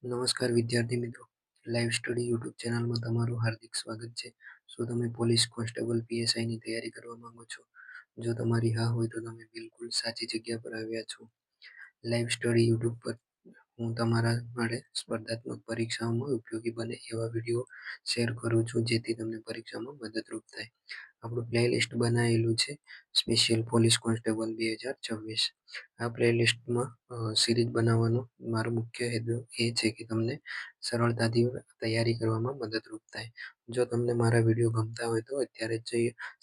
નમસ્કાર વિદ્યાર્થી મિત્રો, લાઈવ સ્ટડી યુટ્યુબ ચેનલમાં તમારું હાર્દિક સ્વાગત છે. શું તમે પોલીસ કોન્સ્ટેબલ પીએસઆઈની તૈયારી કરવા માંગો છો? જો તમારી હા હોય તો તમે બિલકુલ સાચી જગ્યા પર આવ્યા છો. લાઈવ સ્ટડી યુટ્યુબ પર હું તમારા માટે સ્પર્ધાત્મક પરીક્ષાઓમાં ઉપયોગી બને એવા વિડીયો શેર કરું છું, જેથી તમને પરીક્ષામાં મદદરૂપ થાય. આપણું પ્લેલિસ્ટ બનાવેલું છે સ્પેશિયલ પોલીસ કોન્સ્ટેબલ 2026. આ પ્લેલિસ્ટમાં સિરીઝ બનાવવાનો મારો મુખ્ય હેતુ એ છે કે તમને સરળતાથી તૈયારી કરવામાં મદદરૂપ થાય. જો તમને મારા વિડીયો ગમતા હોય તો અત્યારે જ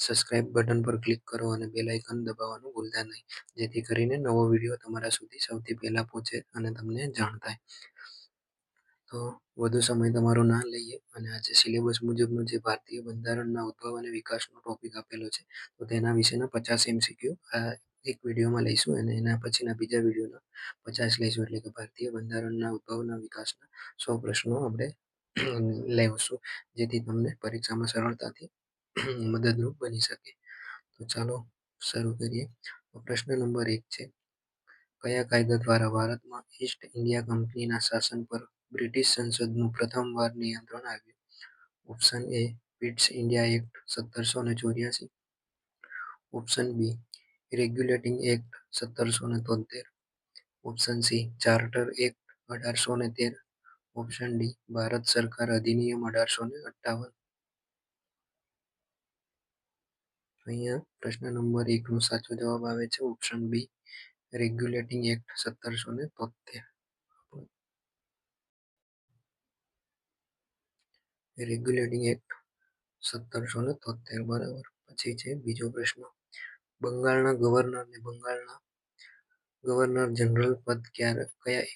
સબસ્ક્રાઇબ બટન પર ક્લિક કરો અને બેલ આઇકન દબાવવાનું ભૂલતા નહીં, જેથી કરીને નવો વિડીયો તમારા સુધી સૌથી પહેલા પહોંચે અને તમને જાણ થાય. તો વધુ સમય તમારો ના લઈએ અને આજે સિલેબસ મુજબનું જે ભારતીય બંધારણના ઉદ્ભવ અને વિકાસનો ટોપિક આપેલો છે, તો તેના વિશેના 50 MCQ આ એક વિડીયોમાં લઈશું અને એના પછીના બીજા વિડીયોના 50 લઈશું. એટલે કે ભારતીય બંધારણના ઉદ્ભવના વિકાસના 100 પ્રશ્નો આપણે લેવશું, જેથી તમને પરીક્ષામાં સરળતાથી મદદરૂપ બની શકે. તો ચાલો શરૂ કરીએ. પ્રશ્ન નંબર 1 છે, કયા કાયદા દ્વારા ભારતમાં ઈસ્ટ ઇન્ડિયા કંપનીના શાસન પર બ્રિટિશ સંસદનું પ્રથમવાર નિયંત્રણ આવ્યું? Option A Pitt's India Act 1784, option B regulating act 1773, option C charter act 1813, option D Bharat સરકાર અધિનિયમ 1858. અહીંયા પ્રશ્ન નંબર 1 નો સાચો જવાબ આવે છે option B regulating act 1773. Regulating act 1773 બરાબર. પછી છે બીજો પ્રશ્ન, બંગાળના ગવર્નરને બંગાળના ગવર્નર જનરલ પદ કયા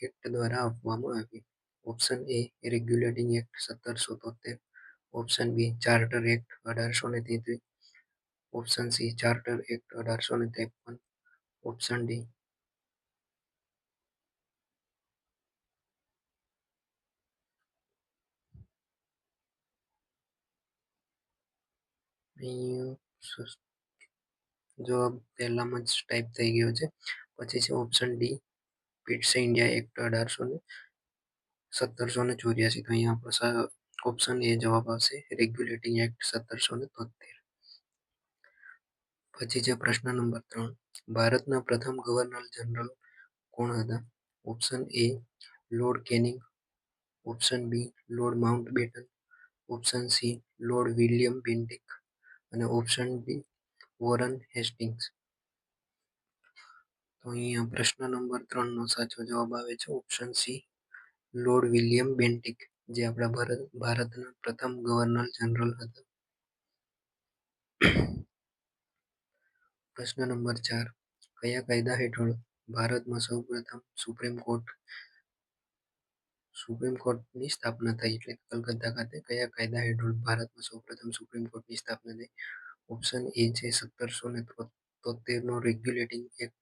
એક્ટ દ્વારા આપવામાં આવ્યું? Option A regulating act 1773, option B charter act 1833, option C charter act 1853, option D જવાબ પહેલામાં જ ટાઈપ થઈ ગયો છે. પછી છે option D Pitt's India Act 1784. તો અહીંયા આપણો ઓપ્શન એ જવાબ આવશે રેગ્યુલેટિંગ એક્ટ 1773. પછી છે પ્રશ્ન નંબર 3, ભારતના પ્રથમ ગવર્નર જનરલ કોણ હતા? Option A lord Canning, option B lord Mountbatten, option C lord William Bentinck અને ઓપ્શન ડી વોરન હેસ્ટિંગ્સ. તો અહીંયા પ્રશ્ન નંબર 3 નો સાચો જવાબ આવે છે option C lord William Bentinck, જે આપણા ભારતના પ્રથમ ગવર્નર જનરલ હતા. પ્રશ્ન નંબર 4, કયા કાયદા હેઠળ ભારતમાં સૌપ્રથમ સુપ્રીમ કોર્ટની સ્થાપના થઈ? એટલે કલકત્તા ખાતે કયા કાયદા હેઠળ ભારતમાં સૌપ્રથમ સુપ્રીમ કોર્ટની સ્થાપના થઈ? ઓપ્શન એ છે 1773 નો રેગ્યુલેટિંગ એક્ટ,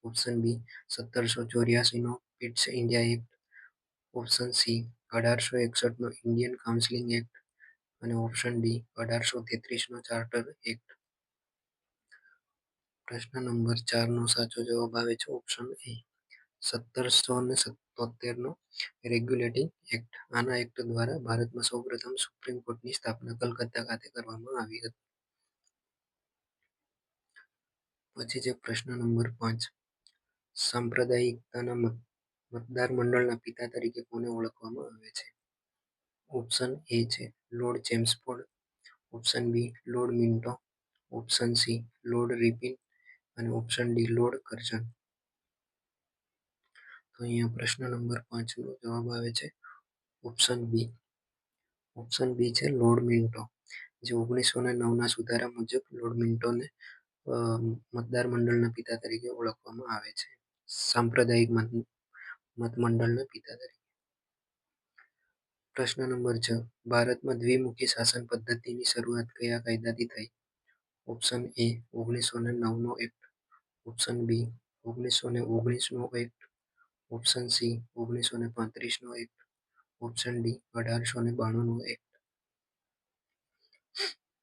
ઓપ્શન બી 1784 નો Pitt's India act, option C 1861 નો ઇન્ડિયન કાઉન્સિલિંગ એક્ટ અને ઓપ્શન ડી 1833 નો ચાર્ટર એક્ટ. પ્રશ્ન નંબર 4 નો સાચો જવાબ આવે છે ઓપ્શન એ 1773 નો રેગ્યુલેટિંગ એક્ટ. આના એક્ટ દ્વારા ભારતમાં સૌપ્રથમ સુપ્રીમ કોર્ટની સ્થાપના કલકત્તા ખાતે કરવામાં આવી હતી. પછી છે પ્રશ્ન નંબર 5, સાંપ્રદાયિકતાના મતદાર મંડળના પિતા તરીકે કોને ઓળખવામાં આવે છે? ઓપ્શન એ છે Lord Chelmsford, option B Lord Minto, option C Lord Ripon અને ઓપ્શન ડી લોર્ડ કર્ઝન. તો અહીંયા પ્રશ્ન નંબર 5 નો જવાબ આવે છે ઓપ્શન બી. ઓપ્શન બી છે લોર્ડ મિન્ટો, જે 1909 ના સુધારા મુજબ લોર્ડ મિન્ટોને મતદાર મંડળના પિતા તરીકે ઓળખવામાં આવે છે, સાંપ્રદાયિક મતમંડળના પિતા તરીકે. પ્રશ્ન નંબર 6, ભારતમાં દ્વિમુખી શાસન પદ્ધતિની શરૂઆત કયા કાયદાથી થઈ? ઓપ્શન એ 1909 નો એક્ટ, ઓપ્શન બી 1919 નો એક્ટ, ઓપ્શન સી 1935 નો એક્ટ, ઓપ્શન ડી 1892 નો એક્ટ.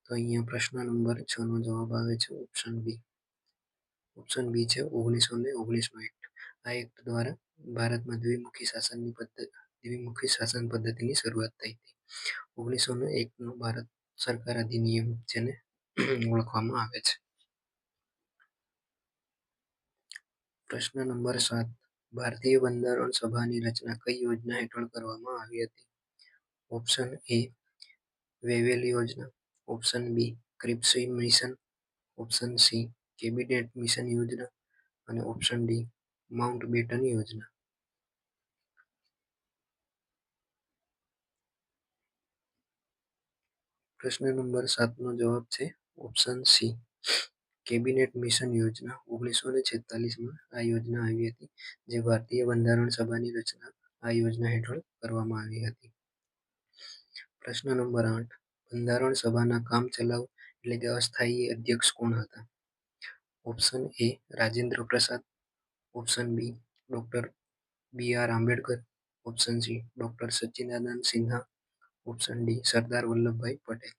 તો અહીંયા પ્રશ્ન નંબર 6 નો જવાબ આવે છે ઓપ્શન બી. ઓપ્શન બી છે 1919 નો એક્ટ. આ એક્ટ દ્વારા ભારતમાં દ્વિમુખી શાસનની દ્વિમુખી શાસન પદ્ધતિની શરૂઆત થઈ હતી. 1901નું ભારત સરકાર અધિનિયમ જેને ઓળખવામાં આવે છે. પ્રશ્ન નંબર 7. ભારતીય બંધારણ સભાની રચના કઈ યોજના હેઠળ કરવામાં આવી હતી? ઓપ્શન એ વેવેલ યોજના, option B Cripps mission, option C cabinet mission યોજના અને ઓપ્શન ડી માઉન્ટ બેટન યોજના. પ્રશ્ન નંબર 7નો જવાબ છે ઓપ્શન સી કેબિનેટ મિશન યોજના. 1946માં આ યોજના આવી હતી, જે ભારતીય બંધારણ સભાની રચના આ યોજના હેઠળ કરવામાં આવી હતી. પ્રશ્ન નંબર 8. બંધારણ સભાના કામચલાઉ એટલે કે અસ્થાયી અધ્યક્ષ કોણ હતા? Option A Rajendra Prasad, option B doctor B R. Ambedkar, option C doctor Sachchidanand Sinha, option D Sardar Vallabhbhai Patel.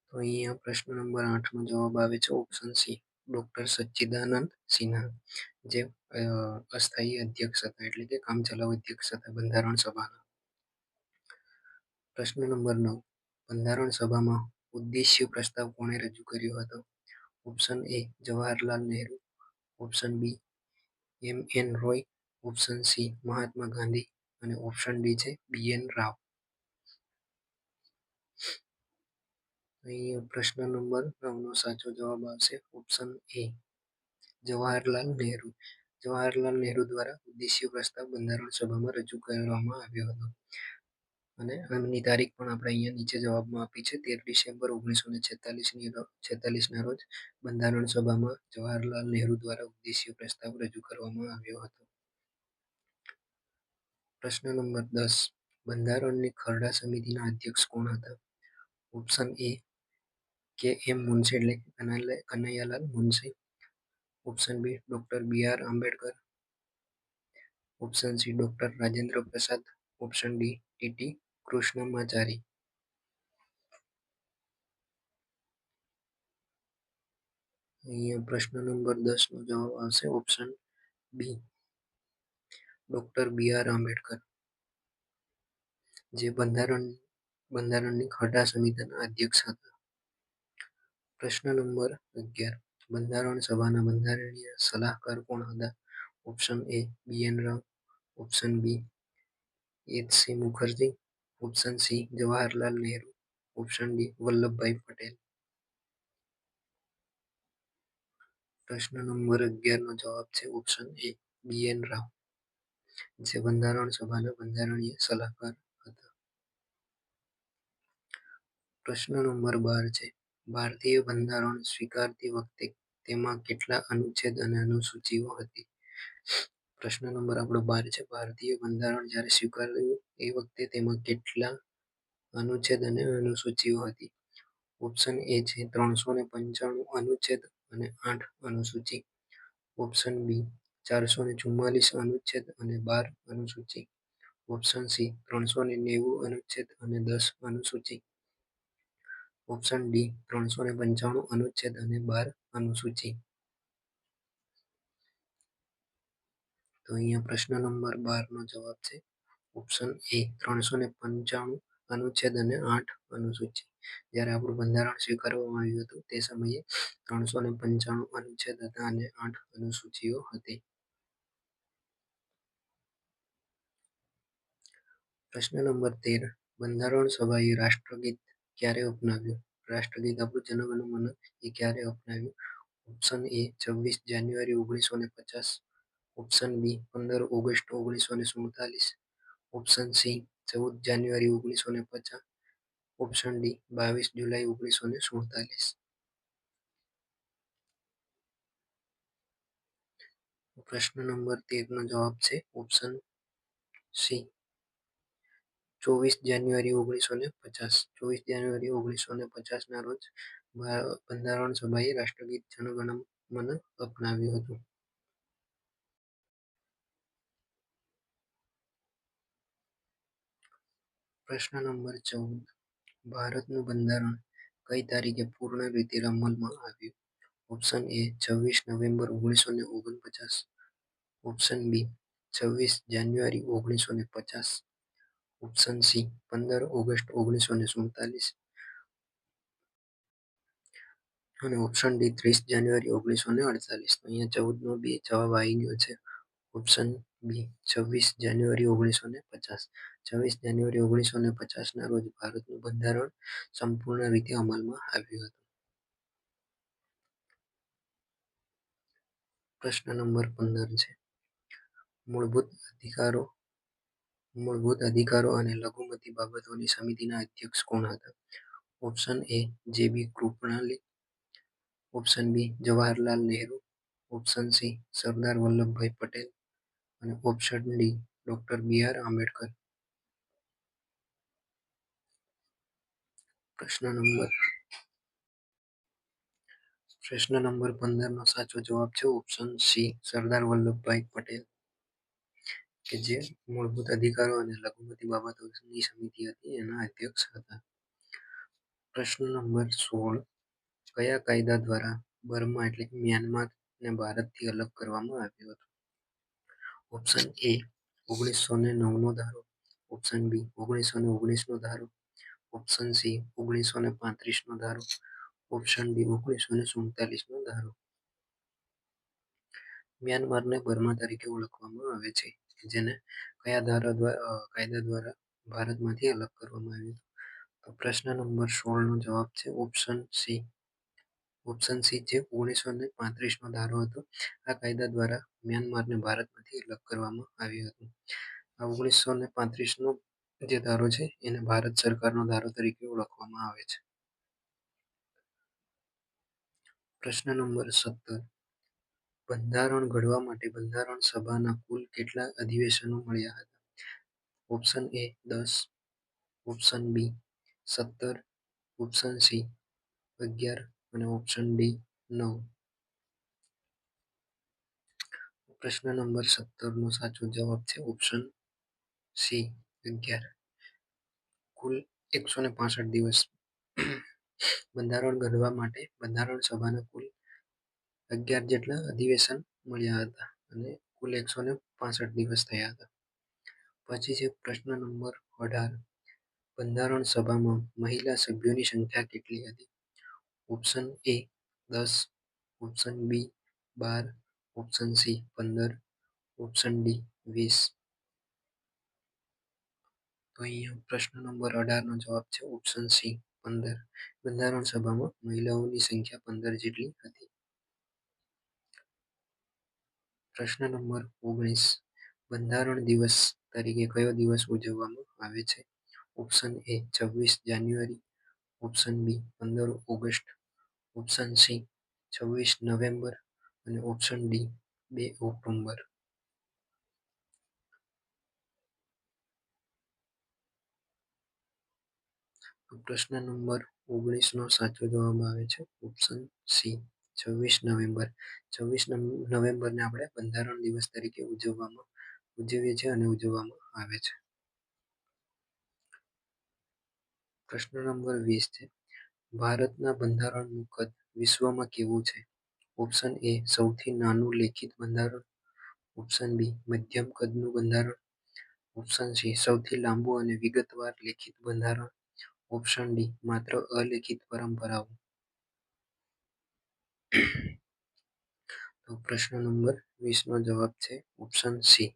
તો અહીંયા પ્રશ્ન નંબર 8નો જવાબ આવે છે option C doctor Sachchidanand Sinha, જે અસ્થાયી અધ્યક્ષ હતા એટલે કે કામચલાઉ અધ્યક્ષ હતા બંધારણ સભાના. પ્રશ્ન નંબર 9. બંધારણ સભામાં ઉદ્દેશ્ય પ્રસ્તાવ કોણે રજૂ કર્યો હતો? Option A Jawaharlal Nehru, option B M N. Roy, option C Mahatma Gandhi અને ઓપ્શન ડી છે બી.એન. રાવ. અહીં પ્રશ્ન નંબર 9નો સાચો જવાબ આવશે ઓપ્શન એ જવાહરલાલ નહેરુ. જવાહરલાલ નહેરુ દ્વારા ઉદ્દેશ્ય પ્રસ્તાવ બંધારણ સભામાં રજૂ કરવામાં આવ્યો હતો અને આમની તારીખ પણ આપણે અહીંયા નીચે જવાબમાં આપી છે. 13 ડિસેમ્બર 1946ના રોજ બંધારણ સભામાં જવાહરલાલ નહેરુ દ્વારા ઉદ્દેશ્ય પ્રસ્તાવ રજૂ કરવામાં આવ્યો હતો. પ્રશ્ન નંબર 10. બંધારણની ખરડા સમિતિના અધ્યક્ષ કોણ હતા? ઓપ્શન એ કે એમ મુનશી એટલે Kanaiyalal Munshi, option B doctor B R. Ambedkar, option C doctor Rajendra Prasad, option D ટી.ટી. Krishnamachari. અહીંયા પ્રશ્ન નંબર 10નો જવાબ આવશે option B doctor B R. Ambedkar, જે બંધારણની ખરડા સમિતિના અધ્યક્ષ હતા. પ્રશ્ન નંબર 11. બંધારણ સભાના બંધારણીય સલાહકાર કોણ હતા? Option A B N. Rau, option B H C. Mukherjee, option C Jawaharlal Nehru, option D Vallabhbhai Patel. પ્રશ્ન નંબર 11નો જવાબ છે ઓપ્શન એ બી.એન. રાવ, જે બંધારણ સભાના બંધારણીય સલાહકાર હતા. પ્રશ્ન નંબર 12 છે ભારતીય બંધારણ સ્વીકારતી વખતે તેમાં કેટલા અનુચ્છેદ અને અનુસૂચિઓ હતી? પ્રશ્ન નંબર આપણો 12 છે ભારતીય બંધારણ જ્યારે સ્વીકાર્યું એ વખતે તેમાં કેટલા અનુચ્છેદ અને અનુસૂચિઓ હતી? ઓપ્શન એ છે 395 અનુચ્છેદ અને 8 અનુસૂચિ, ઓપ્શન બી 444 અનુચ્છેદ અને 12 અનુસૂચિ, ઓપ્શન સી 390 અનુચ્છેદ અને 10 અનુસૂચિ, ઓપ્શન ડી 395 અનુચ્છેદ અને 12 અનુસૂચિ. તો અહીંયા પ્રશ્ન નંબર 12નો જવાબ છે ઓપ્શન એ 395 અનુચ્છેદ અને 8 અનુસૂચિ. જ્યારે આપણું બંધારણ સ્વીકારવામાં આવ્યું હતું તે સમયે 395 અનુચ્છેદ હતા અને 8 અનુસૂચિઓ હતી. પ્રશ્ન નંબર 13. બંધારણ સભાએ રાષ્ટ્રગીત ક્યારે અપનાવ્યું? રાષ્ટ્રગીત આપણું જન ગણ મન એ ક્યારે અપનાવ્યું? ઓપ્શન એ 26 જાન્યુઆરી 1950, ઓપ્શન બી 15 ઓગસ્ટ 1947, ઓપ્શન સી 14 જાન્યુઆરી 1950, ઓપ્શન ડી 22 જુલાઈ 1947. પ્રશ્ન નંબર 13નો જવાબ છે ઓપ્શન સી 24 જાન્યુઆરી 1950. 24 જાન્યુઆરી 1950ના રોજ બંધારણ સભાએ રાષ્ટ્રગીત જન ગણ મન અપનાવ્યું હતું. પ્રશ્ન નંબર 14. ભારતનું બંધારણ કઈ તારીખે પૂર્ણ રીતે અમલમાં આવ્યું? ઓપ્શન એ 26 નવેમ્બર 1949, ઓપ્શન બી 26 જાન્યુઆરી 1950. ઓપ્શન સી 15 ઓગસ્ટ 1947 અને ઓપ્શન ડી 30 જાન્યુઆરી 1948. અહીંયા 14નો બી જવાબ આવી ગયો છે. ઓપ્શન બી 26 જાન્યુઆરી 1950. 26 જાન્યુઆરી 1950ના રોજ ભારતનું બંધારણ સંપૂર્ણ રીતે અમલમાં આવ્યું હતું. પ્રશ્ન નંબર 15 છે. મૂળભૂત અધિકારો અને લઘુમતી બાબતોની સમિતિના અધ્યક્ષ કોણ હતા? Option A J B. Kripalani, option B Jawaharlal Nehru, option C Sardar Vallabhbhai Patel અને option D doctor B R. Ambedkar. પ્રશ્ન નંબર 15નો સાચો જવાબ છે ઓપ્શન સી સરદાર વલ્લભભાઈ પટેલ, કે જે મૂળભૂત અધિકારો અને લઘુમતી બાબતોની સમિતિ હતી એના અધ્યક્ષ હતા. પ્રશ્ન નંબર 16. કયા કાયદા દ્વારા બર્મા એટલે કે મ્યાનમારને ભારતથી અલગ કરવામાં આવ્યું હતું? ઓપ્શન એ 1909નો ધારો, ઓપ્શન બી 1919નો ધારો, ઓપ્શન સી 1935નો ધારો, ઓપ્શન ડી 1947નો ધારો. મ્યાનમારને બર્મા તરીકે ઓળખવામાં આવે છે, જેને કયા કાયદા દ્વારા ભારતમાંથી અલગ કરવામાં આવ્યું? તો પ્રશ્ન નંબર 16નો જવાબ છે ઓપ્શન સી. ઓપ્શન સી જે 1935નો ધારો હતો. આ કાયદા દ્વારા મ્યાનમારને ભારતમાંથી અલગ કરવામાં આવ્યું હતું. આ 1935નો જે ધારો છે એને ભારત સરકારનો ધારો તરીકે ઓળખવામાં આવે છે. પ્રશ્ન નંબર 17. બંધારણ ઘડવા માટે બંધારણ સભાના કુલ કેટલા અધિવેશનો મળ્યા હતા? Option A 10, option B 17, option C 11 અને ઓપ્શન ડી 9. પ્રશ્ન નંબર 17નો સાચો જવાબ છે ઓપ્શન સી 11. કુલ 165 દિવસ બંધારણ ઘડવા માટે બંધારણ સભાના કુલ 11 જેટલા અધિવેશન મળ્યા હતા અને કુલ 165 દિવસ થયા હતા. પછી છે પ્રશ્ન નંબર 18. બંધારણ સભામાં મહિલા સભ્યોની સંખ્યા કેટલી હતી? Option A 10, option B 12, option C 15, option D 20. તો અહીંયા પ્રશ્ન નંબર 18નો જવાબ છે ઓપ્શન સી 15. બંધારણ સભામાં મહિલાઓની સંખ્યા 15 જેટલી હતી. પ્રશ્ન નંબર 19. બંધારણ દિવસ તરીકે કયો દિવસ ઉજવવામાં આવે છે? ઓપ્શન એ 26 જાન્યુઆરી, ઓપ્શન બી 15 ઓગસ્ટ, ઓપ્શન સી 26 નવેમ્બર અને ઓપ્શન ડી 2 ઓક્ટોબર. પ્રશ્ન નંબર 19નો સાચો જવાબ આવે છે ઓપ્શન સી 26 નવેમ્બર. 26 નવેમ્બરને આપણે બંધારણ દિવસ તરીકે ઉજવીએ છીએ અને ઉજવવામાં આવે છે. પ્રશ્ન નંબર 20 છે. ભારતના બંધારણનું કદ વિશ્વમાં કેવું છે? ઓપ્શન એ સૌથી નાનું લેખિત બંધારણ, ઓપ્શન બી મધ્યમ કદનું બંધારણ, ઓપ્શન સી સૌથી લાંબુ અને વિગતવાર લેખિત બંધારણ, ઓપ્શન ડી માત્ર અલેખિત પરંપરાઓ. તો પ્રશ્ન નંબર 20નો જવાબ છે ઓપ્શન સી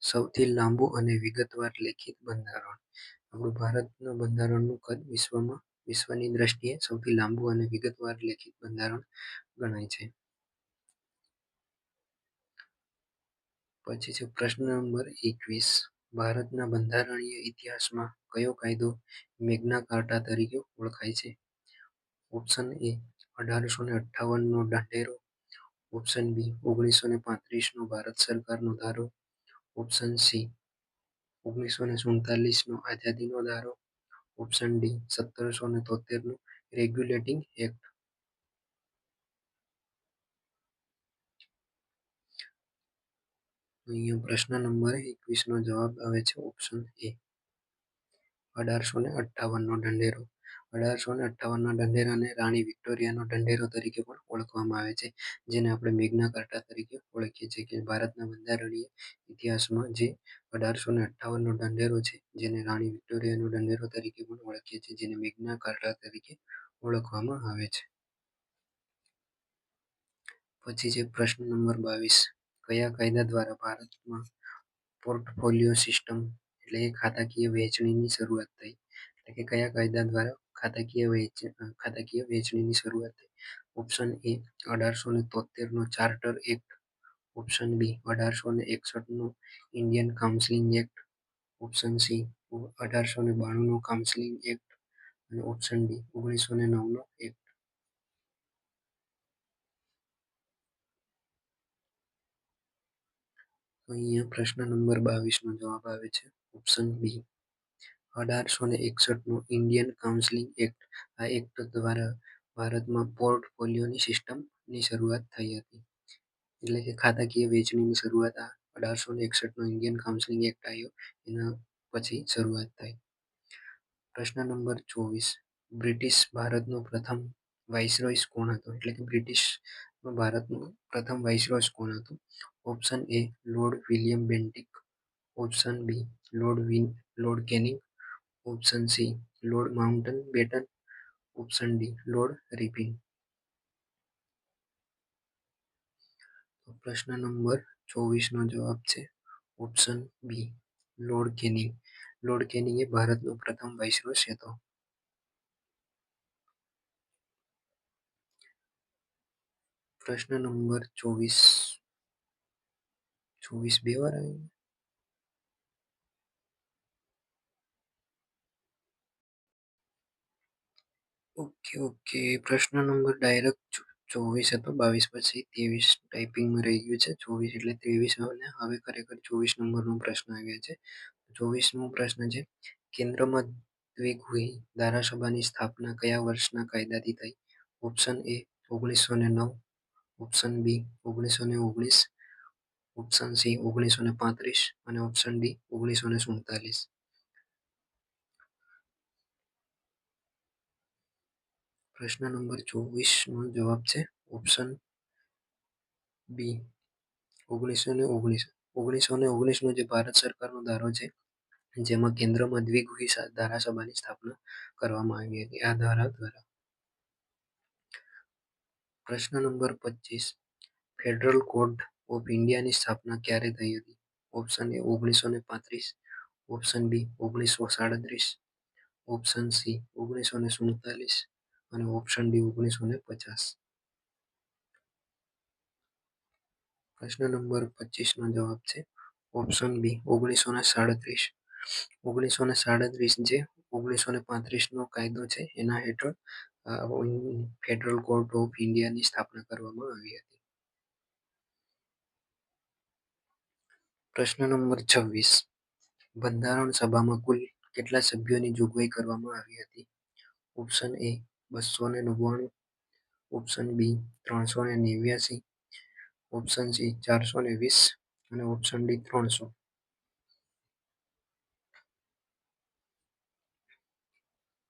સૌથી લાંબુ અને વિગતવાર લેખિત બંધારણ. આપણું ભારતના બંધારણનું કદ વિશ્વની દ્રષ્ટિએ સૌથી લાંબુ અને વિગતવાર લેખિત બંધારણ ગણાય છે. પછી છે પ્રશ્ન નંબર 21. ભારતના બંધારણીય ઇતિહાસમાં કયો કાયદો મેગ્ના કાર્ટા તરીકે ઓળખાય છે? ઓપ્શન એ 1858નો ઢાંઢેરો, ઓપ્શન બી 1935નો ભારત સરકારનો ધારો, ઓપ્શન સી 1947નો આઝાદીનો ધારો, ઓપ્શન ડી 1773નો રેગ્યુલેટિંગ એક્ટ. અહીંયા પ્રશ્ન નંબર 21નો જવાબ આવે છે ઓપ્શન એ 1858નો ઢંઢેરો. 1858ના ઢંઢેરાને રાણી વિક્ટોરિયાનો ઢંઢેરો તરીકે પણ ઓળખવામાં આવે છે, જેને આપણે મેગ્ના કાર્ટા તરીકે ઓળખીએ છીએ કે ભારતના બંધારણીય ઇતિહાસમાં જે 1858 નો ઢંઢેરો છે, જેને રાણી વિક્ટોરિયાનો ઢંઢેરો તરીકે પણ ઓળખીએ છીએ, જેને મેગ્ના કાર્ટા તરીકે ઓળખવામાં આવે છે. પછી છે પ્રશ્ન નંબર 22. કયા કાયદા દ્વારા ભારતમાં પોર્ટફોલિયો સિસ્ટમ એટલે કે ખાતાકીય વહેંચણીની શરૂઆત થઈ? એટલે કે કયા કાયદા દ્વારા ખાતાકીય વહેંચણીની શરૂઆત થઈ? ઓપ્શન એ 1873 નો ચાર્ટર એક્ટ, ઓપ્શન બી 1861 નો Indian council act, option C 1892 નો કાઉન્સિલ એક્ટ અને ઓપ્શન ડી 1909 નો એક્ટ. તો અહીંયા પ્રશ્ન નંબર 22 નો જવાબ આવે છે ઓપ્શન બી 1861 નો ઇન્ડિયન કાઉન્સિલ એક્ટ. આ એક્ટ દ્વારા ભારતમાં પોર્ટફોલિયોની સિસ્ટમની શરૂઆત થઈ હતી. એટલે કે ખાતાકીય વહેંચણીની શરૂઆત આ 1861 નો ઇન્ડિયન કાઉન્સિલ એક્ટ આવ્યો એના પછી શરૂઆત થઈ. પ્રશ્ન નંબર 24. બ્રિટિશ ભારતનો પ્રથમ વાઇસરોય કોણ હતો? એટલે કે બ્રિટિશ ભારતનો પ્રથમ વાઇસરોય કોણ હતો? Option A Lord William Bentinck, option B Lord Canning, option C Lord Mountbatten, option D Lord Ripon. તો પ્રશ્ન નંબર 24 નો જવાબ છે option B Lord Canning. Lord Canning એ ભારતનો પ્રથમ વાઇસરોય હતો. પ્રશ્ન નંબર 24 બે વાર આવ્યું. ઓકે. પ્રશ્ન નંબર ડાયરેક્ટ 24 હતો, 22 પછી 23 ટાઈપિંગમાં રહી ગયું છે. 24 એટલે 23 અને હવે ખરેખર 24 નંબરનો પ્રશ્ન આવ્યો છે. 24મો પ્રશ્ન છે કેન્દ્રમાં દ્વિગુહી ધારાસભાની સ્થાપના કયા વર્ષના કાયદાથી થઈ? Option A 1909, option B 1919, option C 1935 અને ઓપ્શન ડી 1947. પ્રશ્ન નંબર 24 નો જવાબ છે ઓપ્શન બી 1919. 1919 નો જે ભારત સરકારનો ધારો છે જેમાં કેન્દ્રમાં દ્વિગુહી ધારાસભાની સ્થાપના કરવામાં આવી હતી આ ધારા દ્વારા. પ્રશ્ન નંબર 25. ફેડરલ કોર્ટ ઓફ ઇન્ડિયાની સ્થાપના ક્યારે થઈ હતી? Option A 1935, option B 1937, option C 1947 અને ઓપ્શન ડી 1950. પ્રશ્ન નંબર 25 નો જવાબ છે ઓપ્શન બી 1937. 1937 જે 1935 નો કાયદો છે એના હેઠળ ફેડરલ કોર્ટ ઓફ ઇન્ડિયાની સ્થાપના કરવામાં આવી હતી. પ્રશ્ન નંબર 26. બંધારણ સભામાં કુલ કેટલા સભ્યોની જોગવાઈ કરવામાં આવી હતી? Option A 299, option B 389, option C 420 અને ઓપ્શન ડી 300.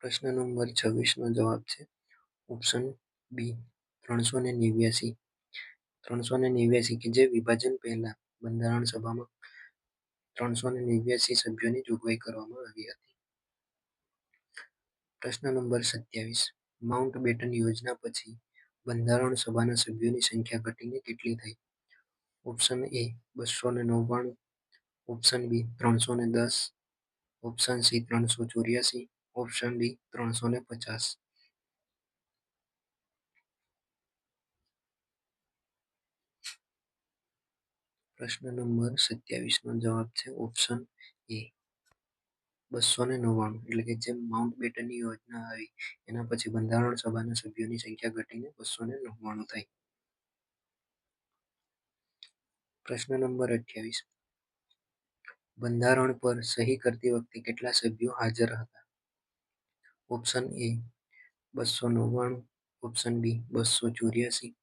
પ્રશ્ન નંબર 26 નો જવાબ છે ઓપ્શન બી 389. 389 કે જે વિભાજન પહેલા બંધારણ સભામાં 389 સભ્યોની જોગવાઈ કરવામાં આવી હતી. પ્રશ્ન નંબર 27. માઉન્ટ બેટન યોજના પછી બંધારણ સભાના સભ્યોની સંખ્યા ઘટીને કેટલી થઈ? Option A 299, option B 310, option C 384, option D 350. પ્રશ્ન નંબર 27 નો જવાબ છે ઓપ્શન એ 299. એટલે કે જેમ માઉન્ટ બેટનની યોજના આવી એના પછી બંધારણ સભાના સભ્યોની સંખ્યા ઘટીને 299 થઈ. પ્રશ્ન નંબર 28. બંધારણ પર સહી કરતી વખતે કેટલા સભ્યો હાજર હતા? Option A 299, option B 284,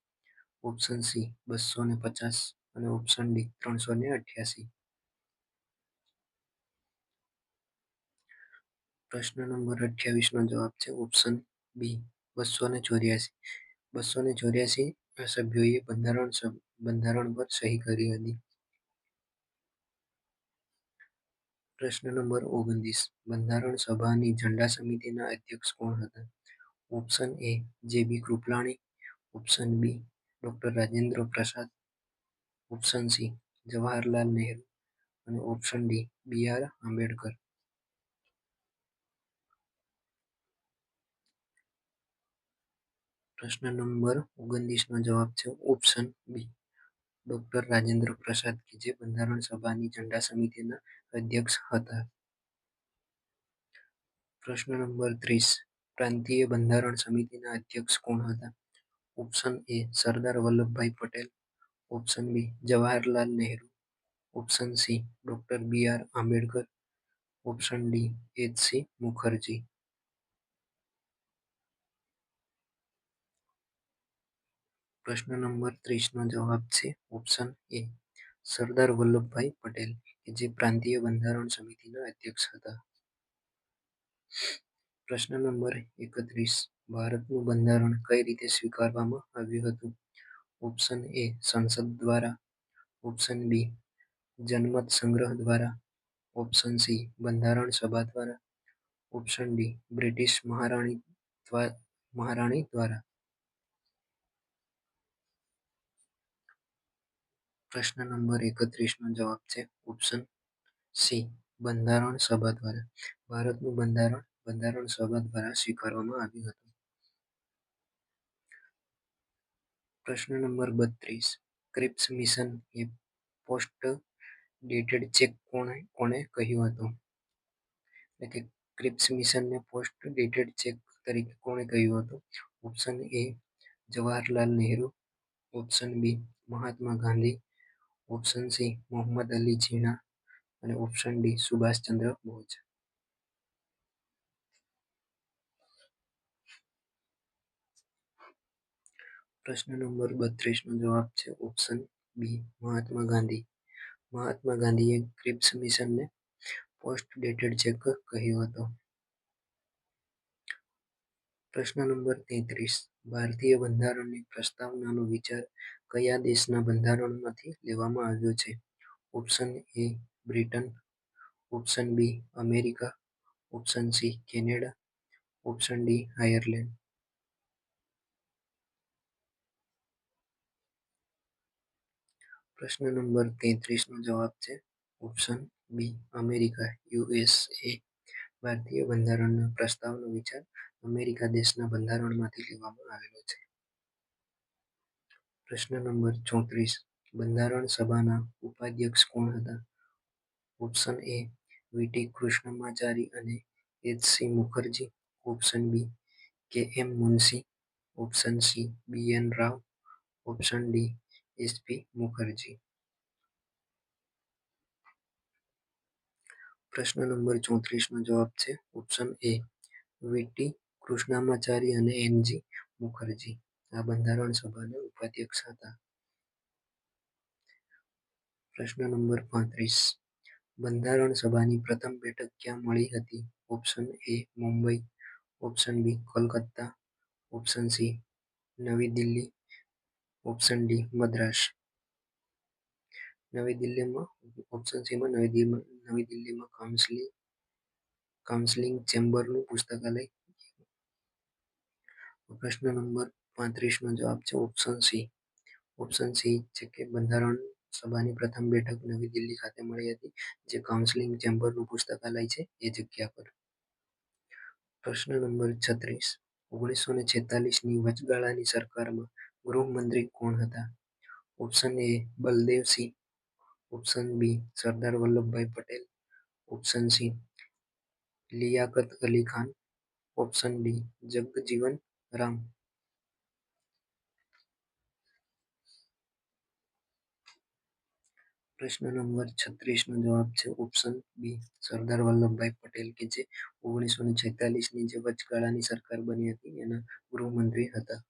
option C 250 અને ઓપ્શન ડી 388. પ્રશ્ન નંબર 28 નો જવાબ છે ઓપ્શન બી 284. 284 સભ્યોએ બંધારણ પર સહી કરી હતી. પ્રશ્ન નંબર 29. બંધારણ સભાની ઝંડા સમિતિના અધ્યક્ષ કોણ હતા? Option A J B. Kripalani, option B doctor Rajendra Prasad, option C Jawaharlal Nehru અને ઓપ્શન ડી બી.આર. આંબેડકર. પ્રશ્ન નંબર 29 નો જવાબ છે ઓપ્શન બી ડોક્ટર રાજેન્દ્ર પ્રસાદ, કે જે બંધારણ સભાની ઝંડા સમિતિના અધ્યક્ષ હતા. પ્રશ્ન નંબર 30. પ્રાંતીય બંધારણ સમિતિના અધ્યક્ષ કોણ હતા? Option A Sardar Vallabhbhai Patel, option B Jawaharlal Nehru, option C doctor B R. Ambedkar, option D H C. Mukherjee. પ્રશ્ન નંબર 30 નો જવાબ છે ઓપ્શન એ સરદાર વલ્લભભાઈ પટેલ, કે જે પ્રાંતીય બંધારણ સમિતિના અધ્યક્ષ હતા. પ્રશ્ન નંબર 31. ભારતનું બંધારણ કઈ રીતે સ્વીકારવામાં આવ્યું હતું? ઓપ્શન એ સંસદ દ્વારા, ઓપ્શન બી જનમત સંગ્રહ દ્વારા, ઓપ્શન સી બંધારણ સભા દ્વારા, ઓપ્શન ડી બ્રિટિશ મહારાણી દ્વારા. પ્રશ્ન નંબર 31 નો જવાબ છે ઓપ્શન સી બંધારણ સભા દ્વારા. ભારતનું બંધારણ સભા દ્વારા સ્વીકારવામાં આવ્યું હતું. પ્રશ્ન નંબર 32. ક્રિપ્સ મિશન એ પોસ્ટ ડેટેડ ચેક કોણે કહ્યું હતું? એટલે કે ક્રિપ્સ મિશનને પોસ્ટ ડેટેડ ચેક તરીકે કોણે કહ્યું હતું? Option A Jawaharlal Nehru, option B Mahatma Gandhi, option C Mohammad Ali Jinnah અને ઓપ્શન ડી સુભાષચંદ્ર બોઝ. પ્રશ્ન નંબર 32 નો જવાબ છે ઓપ્શન બી મહાત્મા ગાંધી. મહાત્મા ગાંધીએ ક્રિપ્સ મિશનને પોસ્ટ ડેટેડ ચેક કહ્યું હતું. પ્રશ્ન નંબર 33. ભારતીય બંધારણની પ્રસ્તાવનાનો વિચાર કયા દેશના બંધારણમાંથી લેવામાં આવ્યો છે? Option A Britain, option B America, option C Canada, option D Ireland. પ્રશ્ન નંબર 33 નો જવાબ છે ઓપ્શન બી અમેરિકા, યુએસએ. ભારતીય બંધારણના પ્રસ્તાવનો વિચાર અમેરિકા દેશના બંધારણમાંથી લેવામાં આવેલો છે. પ્રશ્ન નંબર 34. બંધારણ સભાના ઉપાધ્યક્ષ કોણ હતા? ઓપ્શન એ વી.ટી. કૃષ્ણમાચારી અને H C. Mukherjee, option B K M. Munshi, option C B N. Rau, option D S P. Mukherjee. પ્રશ્ન નંબર 34 નો જવાબ છે ઓપ્શન એ વી.ટી. કૃષ્ણમાચારી અને એન.જી. મુખર્જી આ બંધારણ સભાના ઉપાધ્યક્ષ હતા. પ્રશ્ન નંબર 35. બંધારણ સભાની પ્રથમ બેઠક ક્યાં મળી હતી? Option A Mumbai, option B Kolkata, option C Navi Delhi, option D Madras. નવી દિલ્હીમાં ઓપ્શન સીમાં નવી દિલ્હીમાં કાઉન્સિલ ચેમ્બરનું પુસ્તકાલય. પ્રશ્ન નંબર 35 નો જવાબ છે ઓપ્શન સી. ઓપ્શન સી છે કે બંધારણ સભાની પ્રથમ બેઠક નવી દિલ્હી ખાતે મળી હતી, જે કાઉન્સિલ ચેમ્બરનું પુસ્તકાલય છે એ જગ્યા પર. પ્રશ્ન નંબર 36. 1946ની વચગાળાની સરકારમાં ગૃહમંત્રી કોણ હતા? ઓપ્શન એ બલદેવસિંહ, ઓપ્શન બી સરદાર Vallabhbhai Patel, option C Liyakat Ali Khan, option D Jagjivan Ram. પ્રશ્ન નંબર 36 નો જવાબ છે ઓપ્શન બી સરદાર વલ્લભભાઈ પટેલ, કે જે 1946ની જે વચગાળાની સરકાર બની હતી એના ગૃહમંત્રી હતા.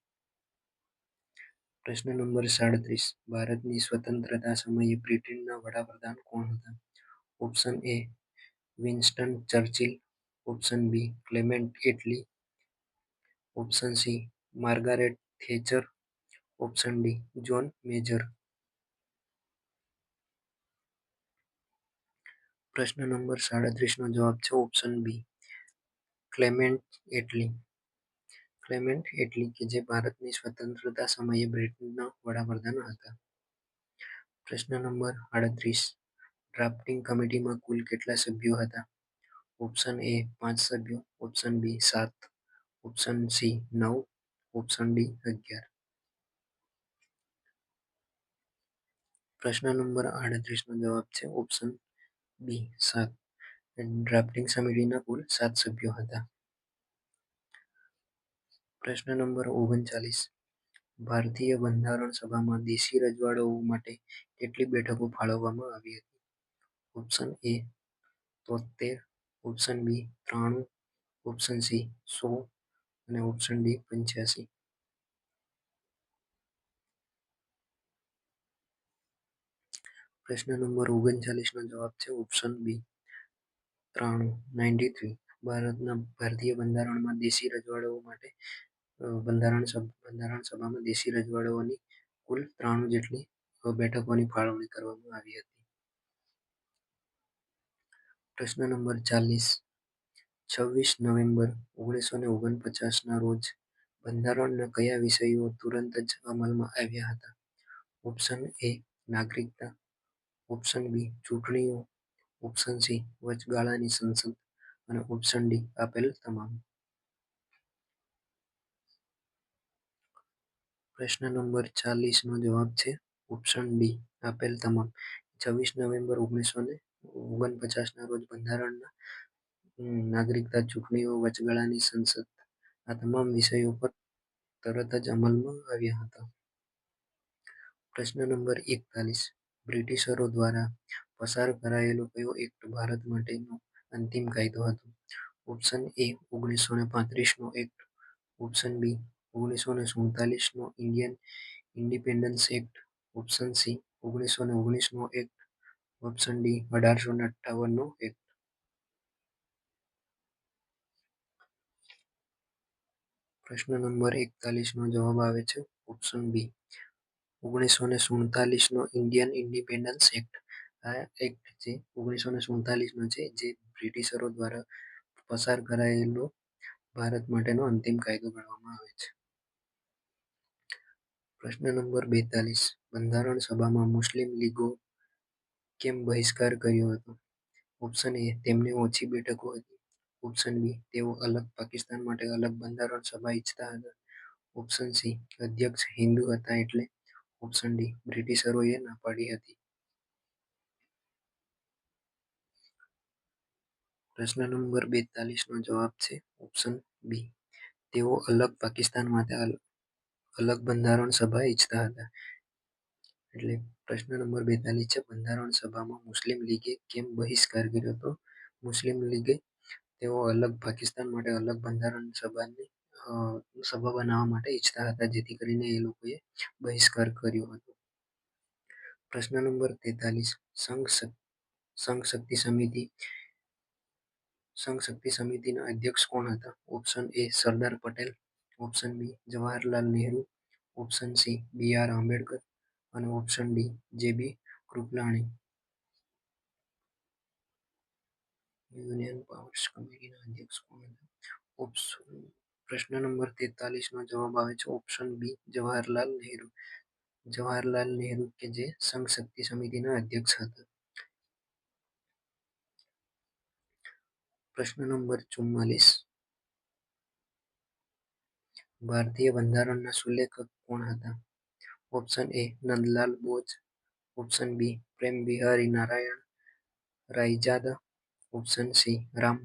પ્રશ્ન નંબર 37. ભારતની સ્વતંત્રતા સમયે બ્રિટનના વડાપ્રધાન કોણ હતા? Option A Winston Churchill, option B Clement Attlee, option C Margaret Thatcher, option D John Major. પ્રશ્ન નંબર 37 નો જવાબ છે ઓપ્શન બી ક્લેમેન્ટ એટલી. ક્લેમેન્ટ એટલી કે જે ભારતની સ્વતંત્રતા સમયે બ્રિટનના વડાપ્રધાન હતા. પ્રશ્ન નંબર 38 ડ્રાફ્ટિંગ કમિટીમાં કુલ કેટલા સભ્યો હતા? ઓપ્શન એ 5 સભ્યો, option B 7, option C 9, option D 11. પ્રશ્ન નંબર 38 નો જવાબ છે ઓપ્શન બી 7. ડ્રાફ્ટિંગ સમિતિના કુલ 7 સભ્યો હતા. પ્રશ્ન નંબર 39 ભારતીય બંધારણ સભામાં દેશી રજવાડાઓ માટે કેટલી બેઠકો ફાળવવામાં આવી હતી? Option A 73, option B 93, option C 100 અને ઓપ્શન ડી 85. પ્રશ્ન નંબર 39 નો જવાબ છે ઓપ્શન બી 93. ભારતીય બંધારણમાં દેશી રજવાડાઓ માટે બંધારણ સભામાં દેશી રજવાડાઓની કુલ 93 જેટલી બેઠકોની ફાળવણી કરવામાં આવી હતી. પ્રશ્ન નંબર 40 26 નવેમ્બર 1949 રોજ બંધારણના કયા વિષયો તુરંત જ અમલમાં આવ્યા હતા? ઓપ્શન એ નાગરિકતા, ઓપ્શન બી ચૂંટણીઓ, ઓપ્શન સી વચગાળાની સંસદ અને ઓપ્શન ડી આપેલ તમામ. પ્રશ્ન નંબર 40 નો જવાબ છે ઓપ્શન ડી આપેલ તમામ. 26 નવેમ્બર 1949 ના રોજ બંધારણના નાગરિકતા, ચૂંટણીઓ, વચગાળાની સંસદ આ તમામ વિષયો પર તરત જ અમલમાં આવ્યા હતા. પ્રશ્ન નંબર 41 બ્રિટિશરો દ્વારા પસાર કરાયેલો કયો એક્ટ ભારત માટેનો અંતિમ કાયદો હતો? ઓપ્શન એ 1935 નો એક્ટ, ઓપ્શન બી 1947 નો Indian independence act, option C 1919 નો એક્ટ, ઓપ્શન ડી 1858 નો એક્ટ. પ્રશ્ન નંબર 41 નો જવાબ આવે છે ઓપ્શન બી 1947 નો ઇન્ડિયન ઇન્ડિપેન્ડન્સ એક્ટ. આ એક્ટ જે 1947 નો છે જે બ્રિટિશરો દ્વારા પસાર કરાયેલો ભારત માટેનો અંતિમ કાયદો ગણવામાં આવે છે. પ્રશ્ન નંબર 42 બંધારણ સભામાં મુસ્લિમ લીગો કેમ બહિષ્કાર કર્યો હતો? ઓપ્શન એ તેમને ઓછી બેઠકો હતી, ઓપ્શન બી તેઓ અલગ પાકિસ્તાન માટે અલગ બંધારણ સભા ઈચ્છતા હતા, ઓપ્શન સી અધ્યક્ષ હિન્દુ હતા એટલે, ઓપ્શન ડી બ્રિટિશરોએ ના પાડી હતી. પ્રશ્ન નંબર 42 નો જવાબ છે ઓપ્શન બી તેઓ અલગ પાકિસ્તાન માટે અલગ બંધારણ સભા ઈચ્છતા હતા. એટલે પ્રશ્ન નંબર 42 છે બંધારણ સભામાં મુસ્લિમ લીગે કેમ બહિષ્કાર કર્યો હતો? મુસ્લિમ લીગે તેઓ અલગ પાકિસ્તાન માટે અલગ બંધારણ સભા બનાવવા માટે ઈચ્છતા હતા, જેથી કરીને એ લોકોએ બહિષ્કાર કર્યો હતો. પ્રશ્ન નંબર 43 સંઘ શક્તિ સમિતિના અધ્યક્ષ કોણ હતા? Option A Sardar Patel, option B Jawaharlal Nehru, option C B R. Ambedkar અને option D J B. Kripalani. Union powers કમિટીના અધ્યક્ષ કોણ હતા? પ્રશ્ન નંબર 43 નો જવાબ આવે છે ઓપ્શન બી જવાહરલાલ નહેરુ. જવાહરલાલ નહેરુ કે જે સંઘ શક્તિ સમિતિના અધ્યક્ષ હતા. પ્રશ્ન નંબર 44 ભારતીય બંધારણના સુલેખક કોણ હતા? Option A Nandlal Bose, option B Prem Behari Narain Raizada, option C Ram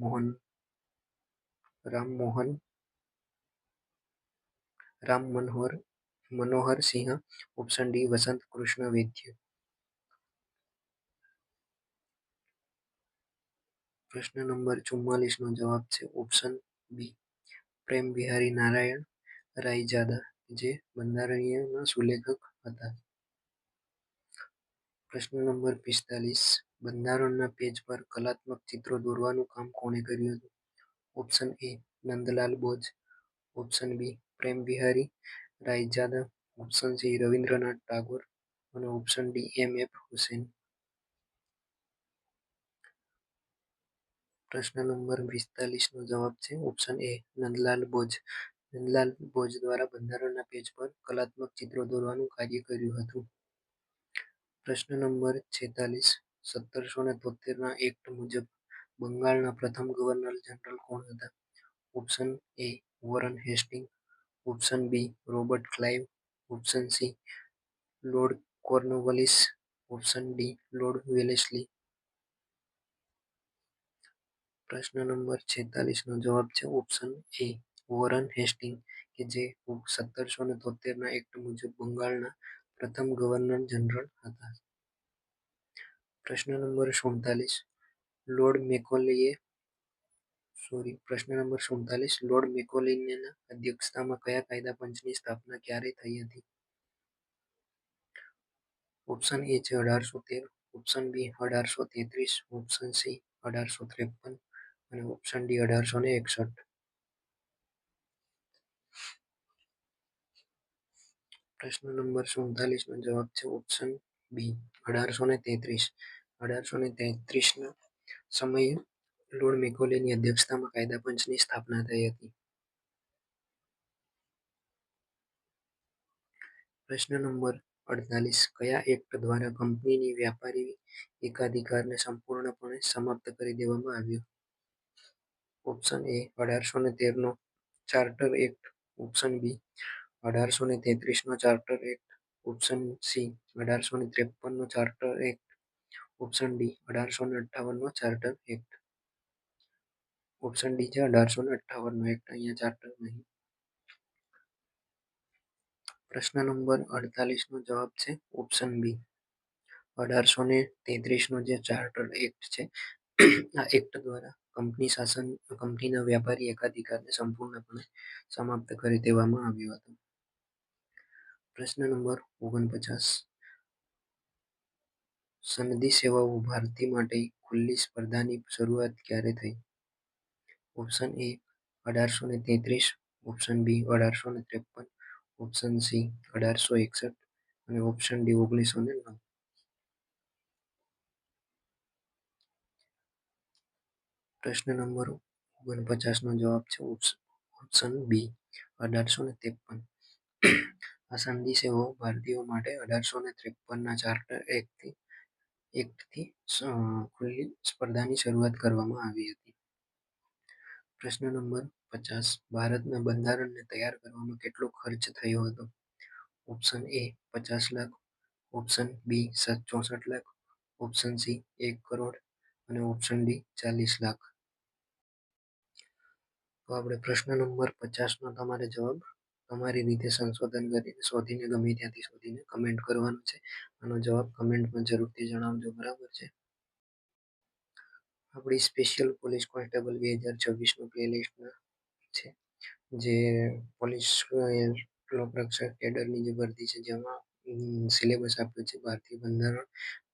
Manohar Singh, option D Vasant Krishna Vaidya. પ્રશ્ન નંબર 44 નો જવાબ છે ઓપ્શન બી પ્રેમ બિહારી નારાયણ રાયજાદા જે બંધારણીયના સુલેખક હતા. પ્રશ્ન નંબર 45 બંધારણના પેજ પર કલાત્મક ચિત્રો દોરવાનું કામ કોણે કર્યું હતું? Option A Nandlal Bose, option B Prem Behari Raizada, option C Rabindranath Tagore અને ઓપ્શન ડી એમ.એફ. હુસૈન. પ્રશ્ન નંબર 45 નો જવાબ છે ઓપ્શન એ નંદલાલ બોઝ. નંદલાલ બોઝ દ્વારા બંધારણના પેજ પર કલાત્મક ચિત્રો દોરવાનું કાર્ય કર્યું હતું. પ્રશ્ન નંબર 46 1773ના એક્ટ મુજબ બંગાળના પ્રથમ ગવર્નર જનરલ કોણ હતા? Option A Warren Hasting, option B Robert Clive, option C Lord Cornwallis, option D Lord Wellesley. પ્રશ્ન નંબર 46 નો જવાબ છે ઓપ્શન એ વોરન હેસ્ટિંગ કે જે 1773ના એક્ટ મુજબ બંગાળના પ્રથમ ગવર્નર જનરલ હતા. પ્રશ્ન નંબર 47 લોર્ડ મેકોલેએ પ્રશ્ન નંબર 47 લોર્ડ મેકોલેના અધ્યક્ષતામાં કયા કાયદા પંચની સ્થાપના ક્યારે થઈ હતી? ઓપ્શન એ છે 1813, ઓપ્શન બી 1833, ઓપ્શન સી 1853 અને ઓપ્શન ડી 1861. પ્રશ્ન નંબર 47 નો જવાબ છે ઓપ્શન બી 1833. 1833ના સમયે લોર્ડ મેકોલેની અધ્યક્ષતામાં કાયદા પંચની સ્થાપના થઈ હતી. પ્રશ્ન નંબર 48 કયા એક્ટ દ્વારા કંપનીની વ્યાપારી એકાધિકારને સંપૂર્ણપણે સમાપ્ત કરી દેવામાં આવ્યો? ઓપ્શન એ 1813નો ચાર્ટર એક્ટ, ઓપ્શન બી 1833નો ચાર્ટર એક્ટ, ઓપ્શન સી 1853નો ચાર્ટર એક્ટ, ઓપ્શન ડી 1858નો ચાર્ટર એક્ટ. ઓપ્શન ડી છે 1858નો એક્ટ, અહીંયા ચાર્ટર નહીં. પ્રશ્ન નંબર 48 નો જવાબ છે ઓપ્શન બી 1833નો જે ચાર્ટર એક્ટ છે આ એક્ટ દ્વારા કંપનીના વ્યાપારી એકાધિકારને સંપૂર્ણપણે સમાપ્ત કરી દેવામાં આવ્યો હતો. પ્રશ્ન નંબર 49 સનદી સેવાઓ ભારતી માટે ખુલ્લી સ્પર્ધાની શરૂઆત ક્યારે થઈ? Option A 1833, option B 1853, option C 1861 અને ઓપ્શન ડી 1909. પ્રશ્ન નંબર 49 નો જવાબ છે ઓપ્શન બી 1853. આ સંધિ સેવાઓ ભારતીયો માટે 1853ના ચાર્ટર એક્ટથી ખુલ્લી સ્પર્ધાની શરૂઆત કરવામાં આવી હતી. પ્રશ્ન નંબર 50 ભારતના બંધારણને તૈયાર કરવામાં કેટલો ખર્ચ થયો હતો? Option A 50 lakh, option B 64 lakh, option C 1 crore અને ઓપ્શન ડી 40 લાખ. તો આપણે પ્રશ્ન નંબર 50નો તમારે જવાબ તમારી રીતે સંશોધન કરીને શોધીને ગમે ત્યાંથી શોધીને કમેન્ટ કરવાનો છે. આનો જવાબ કમેન્ટમાં જરૂરથી જણાવજો, બરાબર છે. આપણી સ્પેશિયલ પોલીસ કોન્સ્ટેબલ 2026નું પ્લેલિસ્ટ છે જે પોલીસ લોકરક્ષક કેડરની જે ભરતી છે જેમાં સિલેબસ આપ્યો છે ભારતીય બંધારણ,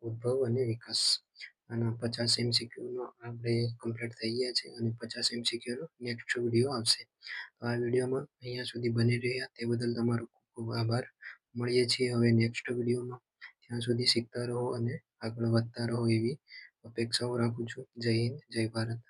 ઉદ્ભવ અને વિકાસ. આના 50 MCQનો આપણે કમ્પ્લીટ થઈ ગયા છે અને 50 MCQનો નેક્સ્ટ વિડીયો આવશે. તો આ વિડીયોમાં અહીંયા સુધી બની રહ્યા તે બદલ તમારો ખૂબ ખૂબ આભાર. મળીએ છીએ હવે નેક્સ્ટ વિડીયોમાં. ત્યાં સુધી શીખતા રહો અને આગળ વધતા રહો એવી અપેક્ષાઓ રાખું છું. જય હિન્દ, જય ભારત.